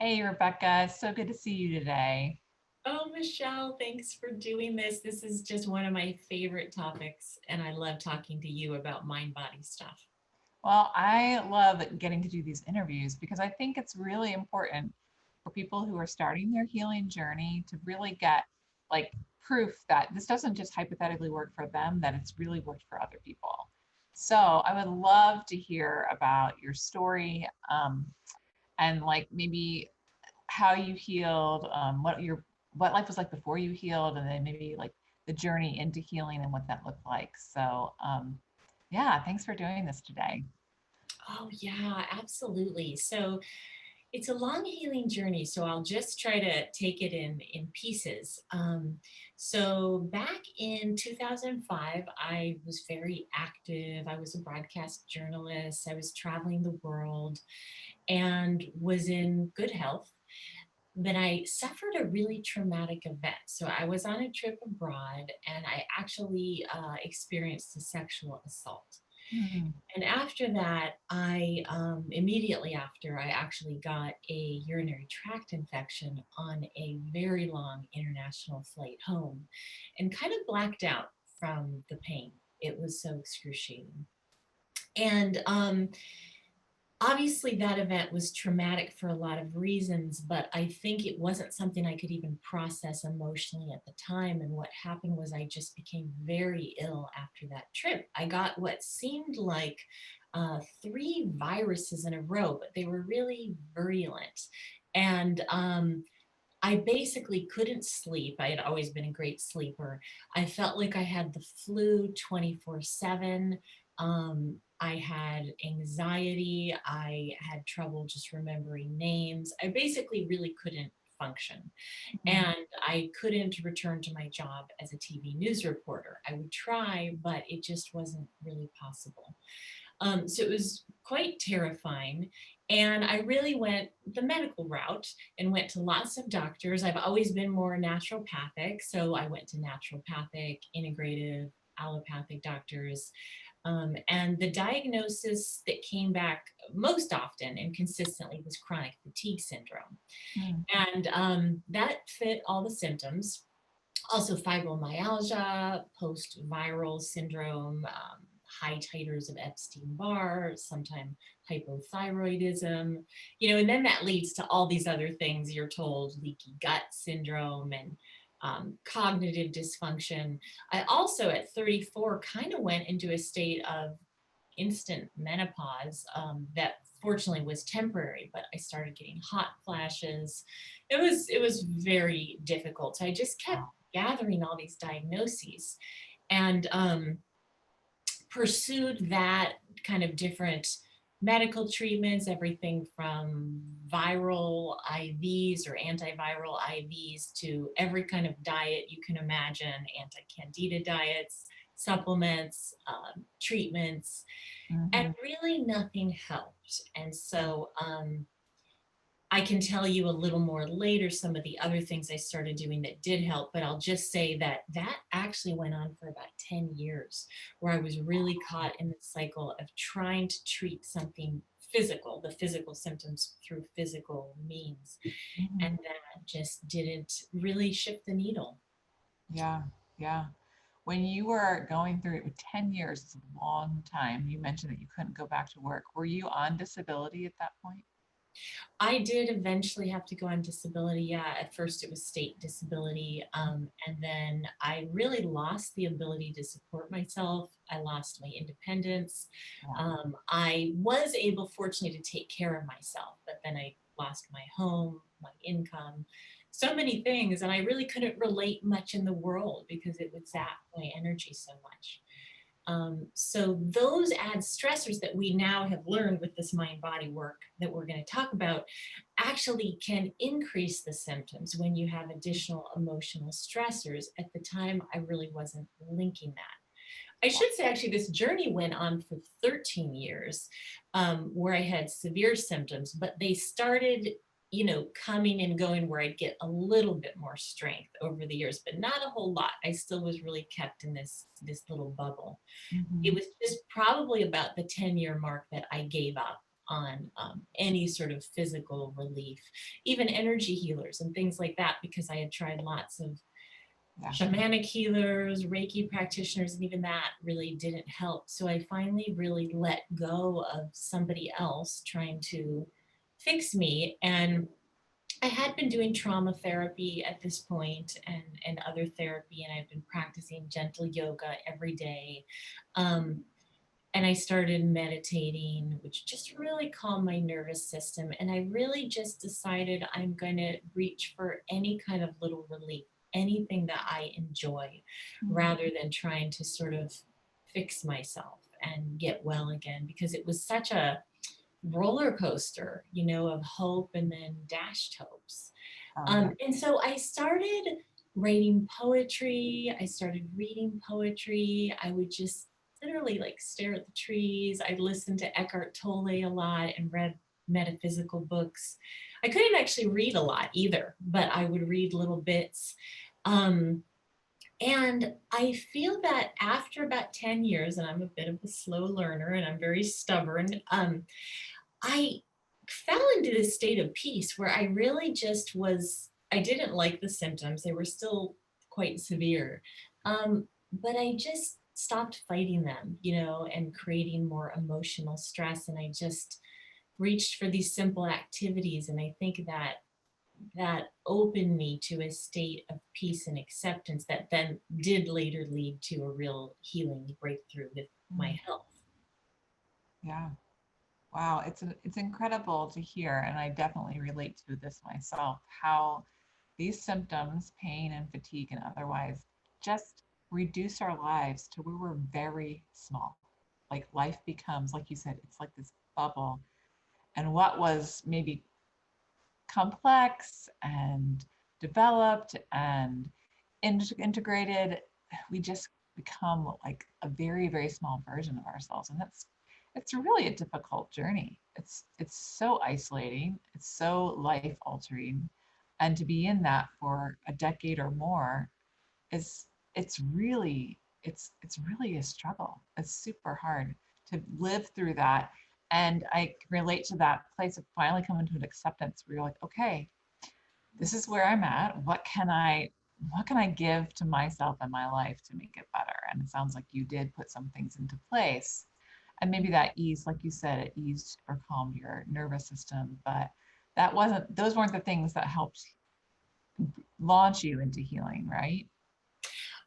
Hey, Rebecca, so good to see you today. Oh, Michelle, thanks for doing this. This is just one of my favorite topics, and I love talking to you about mind body stuff. Well, I love getting to do these interviews because I think it's really important for people who are starting their healing journey to really get like proof that this doesn't just hypothetically work for them, that it's really worked for other people. So I would love to hear about your story, and like maybe how you healed, what life was like before you healed, and then maybe like the journey into healing and what that looked like. So yeah, thanks for doing this today. Oh, yeah, absolutely. So it's a long healing journey, so I'll just try to take it in pieces. So back in 2005, I was very active. I was a broadcast journalist. I was traveling the world and was in good health. Then I suffered a really traumatic event. So I was on a trip abroad and I actually experienced a sexual assault. Hmm. And after that, I immediately after, I actually got a urinary tract infection on a very long international flight home and kind of blacked out from the pain. It was so excruciating. And obviously that event was traumatic for a lot of reasons, but I think it wasn't something I could even process emotionally at the time. And what happened was I just became very ill after that trip. I got what seemed like three viruses in a row, but they were really virulent. And I basically couldn't sleep. I had always been a great sleeper. I felt like I had the flu 24/7. I had anxiety. I had trouble just remembering names. I basically really couldn't function. Hmm. And I couldn't return to my job as a TV news reporter. I would try, but it just wasn't really possible. So it was quite terrifying. And I really went the medical route and went to lots of doctors. I've always been more naturopathic. So I went to naturopathic, integrative, allopathic doctors. And the diagnosis that came back most often and consistently was chronic fatigue syndrome. Hmm. And that fit all the symptoms. Also, fibromyalgia, post viral syndrome, high titers of Epstein Barr, sometimes hypothyroidism, and then that leads to all these other things you're told, leaky gut syndrome and cognitive dysfunction. I also, at 34, kind of went into a state of instant menopause that fortunately was temporary, but I started getting hot flashes. It was very difficult. So I just kept Wow. gathering all these diagnoses and pursued that kind of different medical treatments, everything from viral IVs or antiviral IVs to every kind of diet you can imagine, anti-candida diets, supplements, treatments, and Hmm. really nothing helped. And so I can tell you a little more later some of the other things I started doing that did help, but I'll just say that that actually went on for about 10 years, where I was really caught in the cycle of trying to treat something physical, the physical symptoms through physical means. Hmm. And that just didn't really shift the needle. Yeah, yeah. When you were going through it with 10 years, it's a long time. You mentioned that you couldn't go back to work. Were you on disability at that point? I did eventually have to go on disability. Yeah, at first it was state disability. And then I really lost the ability to support myself. I lost my independence. Yeah. I was able, fortunately, to take care of myself, but then I lost my home, my income, so many things. And I really couldn't relate much in the world because it would zap my energy so much. So those add stressors that we now have learned with this mind body work that we're going to talk about actually can increase the symptoms when you have additional emotional stressors. At the time, I really wasn't linking that. I should say, actually, this journey went on for 13 years, where I had severe symptoms, but they started, coming and going where I'd get a little bit more strength over the years, but not a whole lot. I still was really kept in this little bubble. It Hmm. was just probably about the 10-year mark that I gave up. on any sort of physical relief, even energy healers and things like that, because I had tried lots of Yeah. shamanic healers, Reiki practitioners, and even that really didn't help. So I finally really let go of somebody else trying to fix me. And I had been doing trauma therapy at this point, and other therapy, and I've been practicing gentle yoga every day. Um, and I started meditating, which just really calmed my nervous system. And I really just decided I'm going to reach for any kind of little relief, anything that I enjoy, Mm. rather than trying to sort of fix myself and get well again, because it was such a roller coaster, of hope and then dashed hopes. Oh, yeah. And so I started writing poetry. I started reading poetry. I would just literally like stare at the trees. I listened to Eckhart Tolle a lot and read metaphysical books. I couldn't actually read a lot either, but I would read little bits. Um, and I feel that after about 10 years, and I'm a bit of a slow learner and I'm very stubborn, I fell into this state of peace where I really just was, I didn't like the symptoms. They were still quite severe. But I just stopped fighting them, and creating more emotional stress. And I just reached for these simple activities. And I think that that opened me to a state of peace and acceptance that then did later lead to a real healing breakthrough with Mm. my health. Yeah. Wow, it's incredible to hear, and I definitely relate to this myself, how these symptoms, pain and fatigue and otherwise, just reduce our lives to where we're very small. Like life becomes, like you said, it's like this bubble. And what was maybe complex and developed and integrated, we just become like a very, very small version of ourselves. And it's really a difficult journey. It's so isolating, it's so life altering. And to be in that for a decade or more is it's really a struggle. It's super hard to live through that. And I can relate to that place of finally coming to an acceptance where you're like, okay, this is where I'm at. What can I give to myself and my life to make it better? And it sounds like you did put some things into place. And maybe that eased, like you said, it eased or calmed your nervous system, but those weren't the things that helped launch you into healing, right?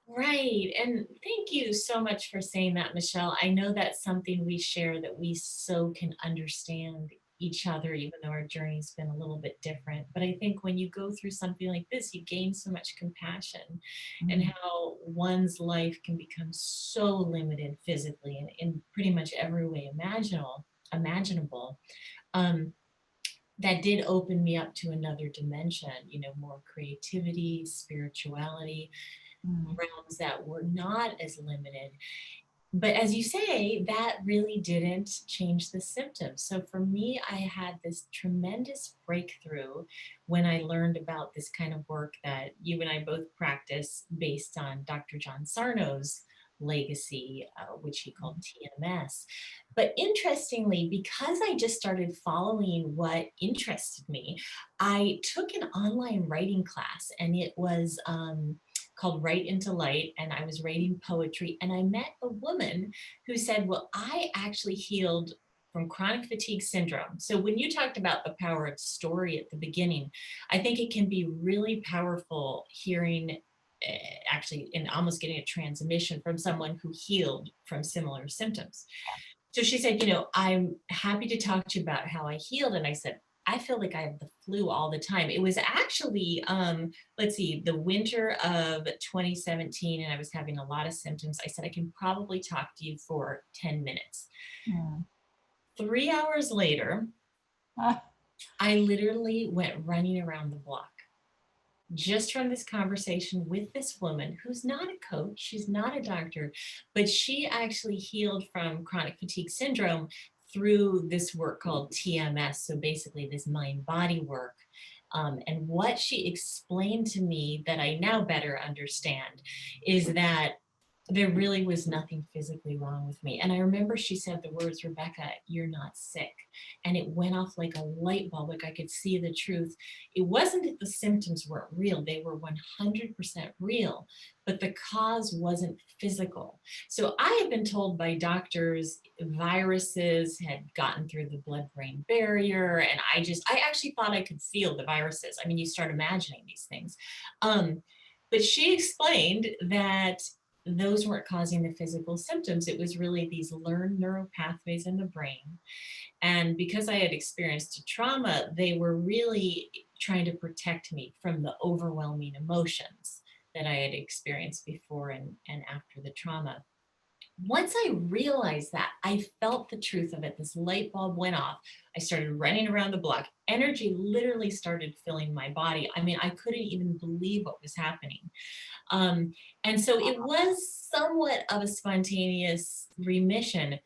Right. And thank you so much for saying that, Michelle. I know that's something we share, that we so can understand each other, even though our journey's been a little bit different. But I think when you go through something like this, you gain so much compassion, and Mm. how one's life can become so limited physically and in pretty much every way imaginable. Um, that did open me up to another dimension, more creativity, spirituality, Mm. realms that were not as limited. But as you say, that really didn't change the symptoms. So for me, I had this tremendous breakthrough when I learned about this kind of work that you and I both practice, based on Dr. John Sarno's legacy, which he called Mm. TMS. But interestingly, because I just started following what interested me, I took an online writing class, and it was called Write into Light, and I was writing poetry, and I met a woman who said, well, I actually healed from chronic fatigue syndrome. So when you talked about the power of story at the beginning, I think it can be really powerful hearing, actually, and almost getting a transmission from someone who healed from similar symptoms. So she said, I'm happy to talk to you about how I healed. And I said, I feel like I have the flu all the time. It was actually, let's see, the winter of 2017, and I was having a lot of symptoms. I said, I can probably talk to you for 10 minutes. Mm. 3 hours later, Ah. I literally went running around the block just from this conversation with this woman who's not a coach, she's not a doctor, but she actually healed from chronic fatigue syndrome through this work called TMS. So basically, this mind body work. And what she explained to me that I now better understand is that There really was nothing physically wrong with me. And I remember she said the words, "Rebecca, you're not sick." And it went off like a light bulb, like I could see the truth. It wasn't that the symptoms weren't real, they were 100% real, but the cause wasn't physical. So I had been told by doctors viruses had gotten through the blood brain barrier. And I actually thought I could feel the viruses. I mean, you start imagining these things. Um, but she explained that those weren't causing the physical symptoms. It was really these learned neural pathways in the brain. And because I had experienced a trauma, they were really trying to protect me from the overwhelming emotions that I had experienced before and after the trauma. Once I realized that, I felt the truth of it. This light bulb went off. I started running around the block. Energy literally started filling my body. I mean, I couldn't even believe what was happening. Um, and so it was somewhat of a spontaneous remission.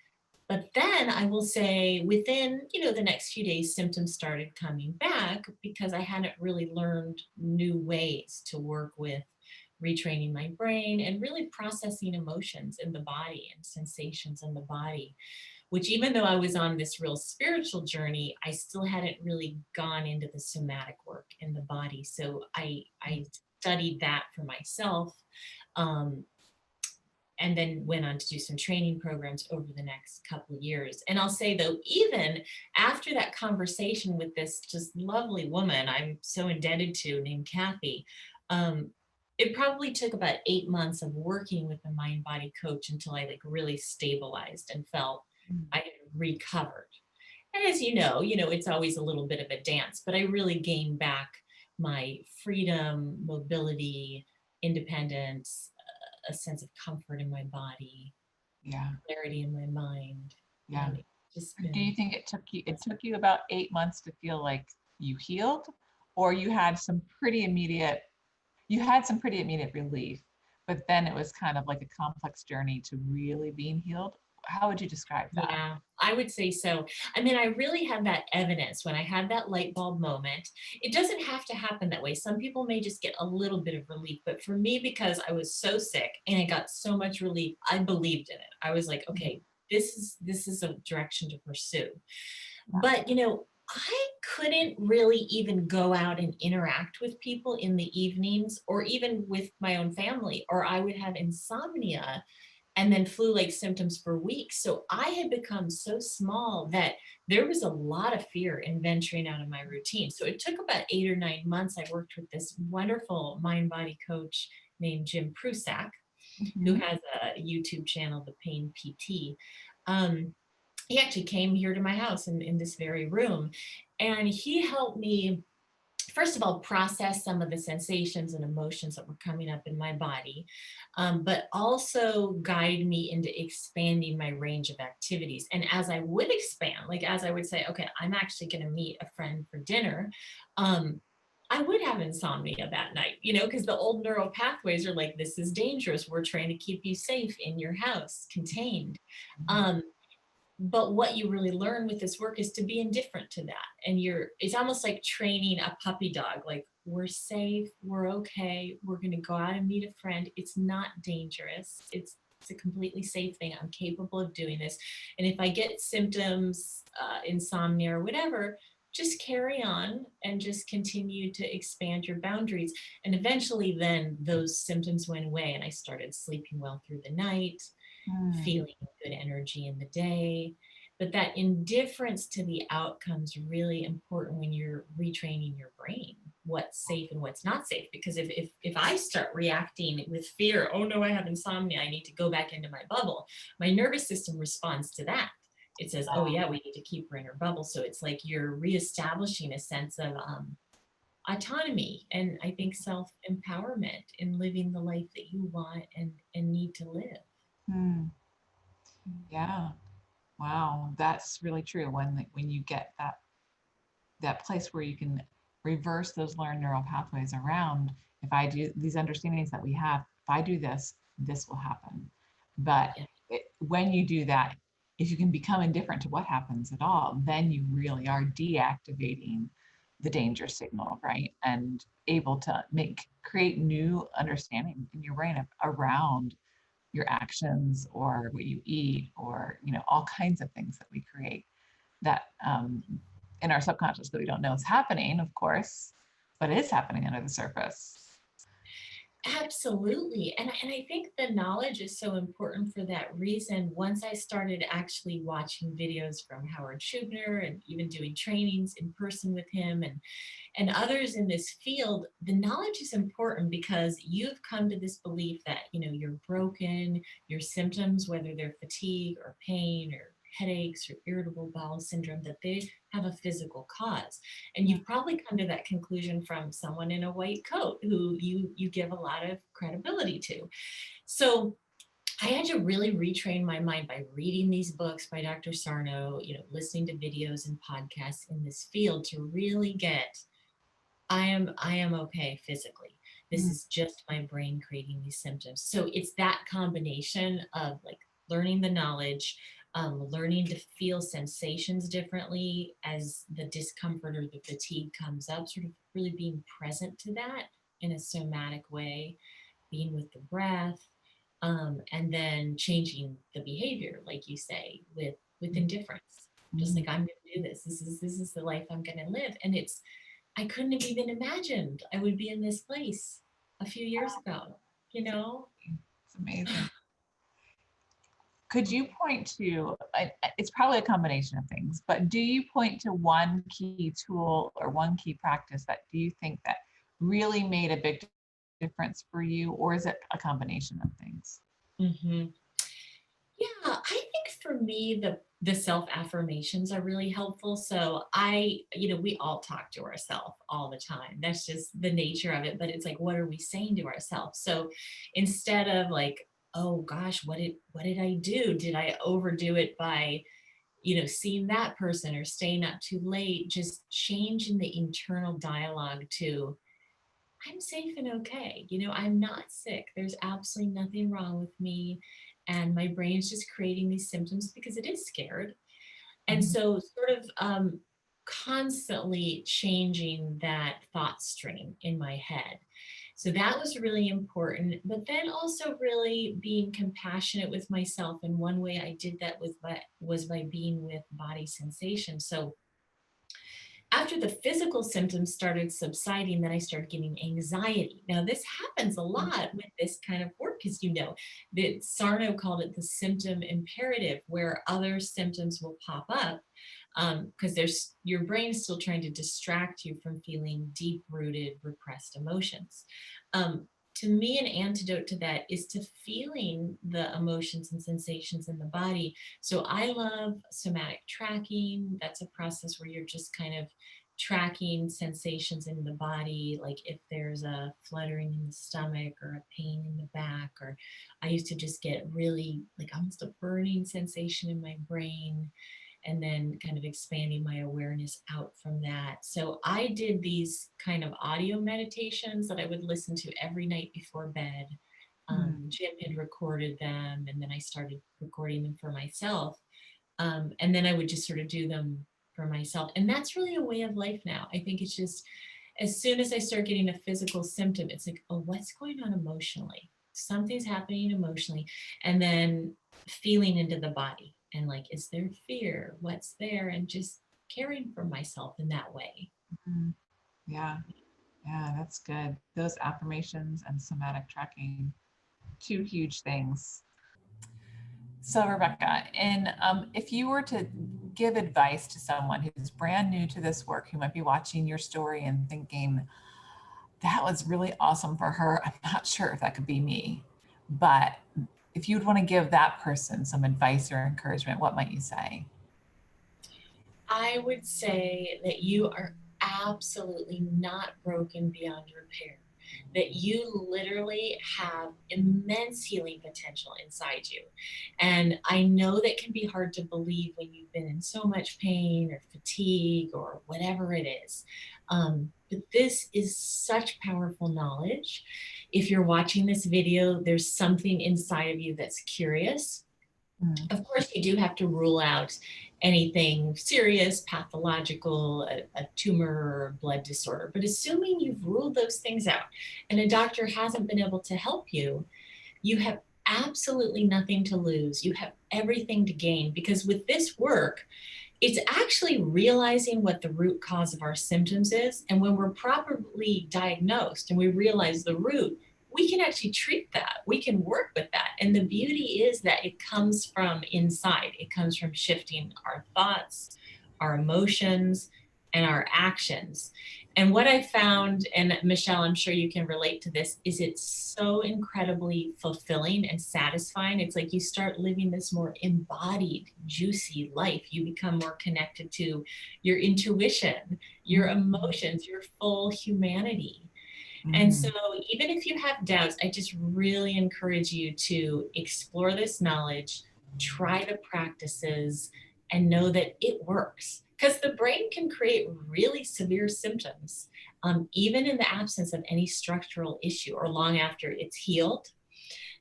But then I will say within, the next few days, symptoms started coming back because I hadn't really learned new ways to work with retraining my brain and really processing emotions in the body and sensations in the body, which even though I was on this real spiritual journey, I still hadn't really gone into the somatic work in the body. So I studied that for myself. Um, and then went on to do some training programs over the next couple of years. And I'll say though, even after that conversation with this just lovely woman I'm so indebted to named Kathy, um, it probably took about 8 months of working with the mind body coach until I like really stabilized and felt I had recovered. And as it's always a little bit of a dance, but I really gained back my freedom, mobility, independence, a sense of comfort in my body, Yeah. clarity in my mind. Yeah. And it's just Do you been, think it took you about 8 months to feel like you healed, or you had some pretty immediate relief, but then it was kind of like a complex journey to really being healed? How would you describe that? yeah, I would say so. I mean, I really had that evidence when I had that light bulb moment. It doesn't have to happen that way. Some people may just get a little bit of relief, but for me, because I was so sick and I got so much relief, I believed in it. I was like, okay, this is a direction to pursue. Yeah. But, I couldn't really even go out and interact with people in the evenings or even with my own family, or I would have insomnia and then flu-like symptoms for weeks. So I had become so small that there was a lot of fear in venturing out of my routine. So it took about 8 or 9 months. I worked with this wonderful mind body coach named Jim Prusak, who Mhm. has a YouTube channel, The Pain PT. He actually came here to my house in this very room, and he helped me first of all process some of the sensations and emotions that were coming up in my body, but also guide me into expanding my range of activities. And as I would expand, like as I would say, okay, I'm actually going to meet a friend for dinner, um, I would have insomnia that night, because the old neural pathways are like, this is dangerous, we're trying to keep you safe in your house contained. um, but what you really learn with this work is to be indifferent to that. And it's almost like training a puppy dog. Like, we're safe, we're okay, we're going to go out and meet a friend. It's not dangerous. It's a completely safe thing. I'm capable of doing this. And if I get symptoms, insomnia or whatever, just carry on and just continue to expand your boundaries. And eventually then those symptoms went away and I started sleeping well through the night, Mm. feeling good energy in the day. But that indifference to the outcomes really important when you're retraining your brain, what's safe and what's not safe. Because if I start reacting with fear, oh no, I have insomnia, I need to go back into my bubble, my nervous system responds to that. It says, oh yeah, we need to keep her in her bubble. So it's like you're reestablishing a sense of autonomy and I think self empowerment in living the life that you want and need to live. Mm. Yeah. Wow, that's really true. When you get that place where you can reverse those learned neural pathways around, if I do these understandings that we have, if I do this, this will happen. But Yeah. when you do that, if you can become indifferent to what happens at all, then you really are deactivating the danger signal, right? And able to create new understanding in your brain around your actions or what you eat, or, all kinds of things that we create that in our subconscious that we don't know is happening, of course, but it is happening under the surface. Absolutely. And I think the knowledge is so important for that reason. Once I started actually watching videos from Howard Schubner and even doing trainings in person with him and others in this field, the knowledge is important because you've come to this belief that, you're broken, your symptoms, whether they're fatigue or pain or headaches or irritable bowel syndrome, that they have a physical cause. And you've probably come to that conclusion from someone in a white coat who you give a lot of credibility to. So I had to really retrain my mind by reading these books by Dr. Sarno, listening to videos and podcasts in this field to really get, I am okay physically. This Mm. is just my brain creating these symptoms. So it's that combination of like learning the knowledge, learning to feel sensations differently as the discomfort or the fatigue comes up, sort of really being present to that in a somatic way, being with the breath, and then changing the behavior, like you say, with indifference. Just Mm. like, I'm going to do this. This is the life I'm going to live, and I couldn't have even imagined I would be in this place a few years ago, you know? It's amazing. Could you point to, it's probably a combination of things, but do you point to one key tool or one key practice that do you think that really made a big difference for you, or is it a combination of things? Hmm. Yeah, I think for me, the self affirmations are really helpful. So we all talk to ourselves all the time. That's just the nature of it. But it's like, what are we saying to ourselves? So instead of like, oh gosh, what did I do? Did I overdo it by seeing that person or staying up too late? Just changing the internal dialogue to, I'm safe and okay. I'm not sick. There's absolutely nothing wrong with me. And my brain's just creating these symptoms because it is scared. And Mhm. so, sort of constantly changing that thought stream in my head. So, that was really important. But then also, really being compassionate with myself. And one way I did that was by being with body sensation. So, after the physical symptoms started subsiding, then I started getting anxiety. Now, this happens a lot with this kind of work, as you know. That Sarno called it the symptom imperative, where other symptoms will pop up because there's your brain is still trying to distract you from feeling deep-rooted, repressed emotions. To me, an antidote to that is to feeling the emotions and sensations in the body. So I love somatic tracking. That's a process where you're just kind of tracking sensations in the body, like if there's a fluttering in the stomach or a pain in the back, or I used to just get really like almost a burning sensation in my brain, and then kind of expanding my awareness out from that. So I did these kind of audio meditations that I would listen to every night before bed. Mm. Jim had recorded them, and then I started recording them for myself. And then I would just sort of do them for myself. And that's really a way of life now. I think it's just as soon as I start getting a physical symptom, it's like, oh, what's going on emotionally? Something's happening emotionally. And then feeling into the body and like, is there fear? What's there? And just caring for myself in that way. Mhm. Yeah, yeah, that's good. Those affirmations and somatic tracking, two huge things. So, Rebecca, and if you were to give advice to someone who's brand new to this work, who might be watching your story and thinking, that was really awesome for her, I'm not sure if that could be me. But if you'd want to give that person some advice or encouragement, what might you say? I would say that you are absolutely not broken beyond repair, that you literally have immense healing potential inside you. And I know that can be hard to believe when you've been in so much pain or fatigue or whatever it is. But this is such powerful knowledge. If you're watching this video, there's something inside of you that's curious. Mm. Of course, you do have to rule out anything serious, pathological, a tumor or a blood disorder. But assuming you've ruled those things out and a doctor hasn't been able to help you, you have absolutely nothing to lose. You have everything to gain, because with this work, it's actually realizing what the root cause of our symptoms is. And when we're properly diagnosed and we realize the root, we can actually treat that. We can work with that. And the beauty is that it comes from inside. It comes from shifting our thoughts, our emotions, and our actions. And what I found, and Michelle, I'm sure you can relate to this, is it's so incredibly fulfilling and satisfying. It's like you start living this more embodied, juicy life. You become more connected to your intuition, your emotions, your full humanity. And so, Mm-hmm. even if you have doubts, I just really encourage you to explore this knowledge, try the practices, and know that it works. Because the brain can create really severe symptoms, even in the absence of any structural issue or long after it's healed.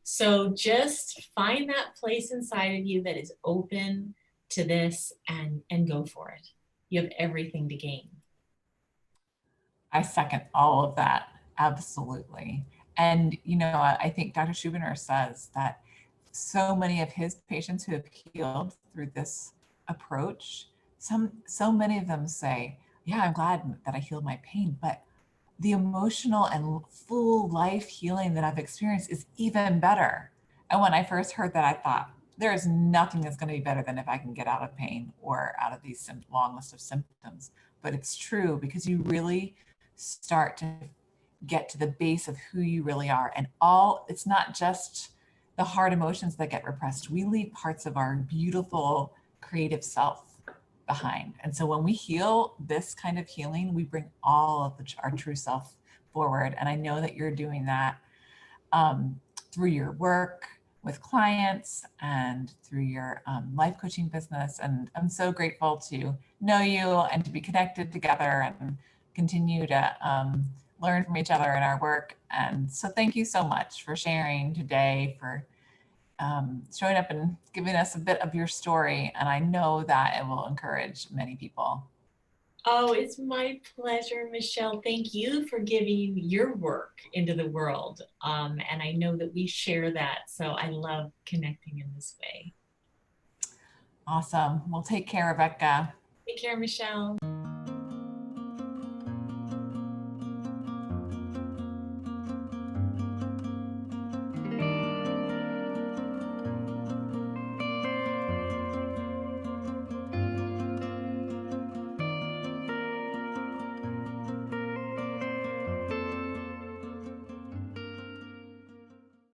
So, just find that place inside of you that is open to this, and go for it. You have everything to gain. I second all of that. Absolutely. And, I think Dr. Schubiner says that so many of his patients who have healed through this approach, so many of them say, yeah, I'm glad that I healed my pain, but the emotional and full life healing that I've experienced is even better. And when I first heard that, I thought, there is nothing that's going to be better than if I can get out of pain or out of these long list of symptoms. But it's true, because you really start to get to the base of who you really are. And it's not just the hard emotions that get repressed. We leave parts of our beautiful creative self behind. And so when we heal this kind of healing, we bring all of our true self forward. And I know that you're doing that through your work with clients and through your life coaching business. And I'm so grateful to know you and to be connected together and continue to learn from each other in our work. And so thank you so much for sharing today, for showing up and giving us a bit of your story. And I know that it will encourage many people. Oh, it's my pleasure, Michelle. Thank you for giving your work into the world. And I know that we share that. So I love connecting in this way. Awesome. Well, take care, Rebecca. Take care, Michelle.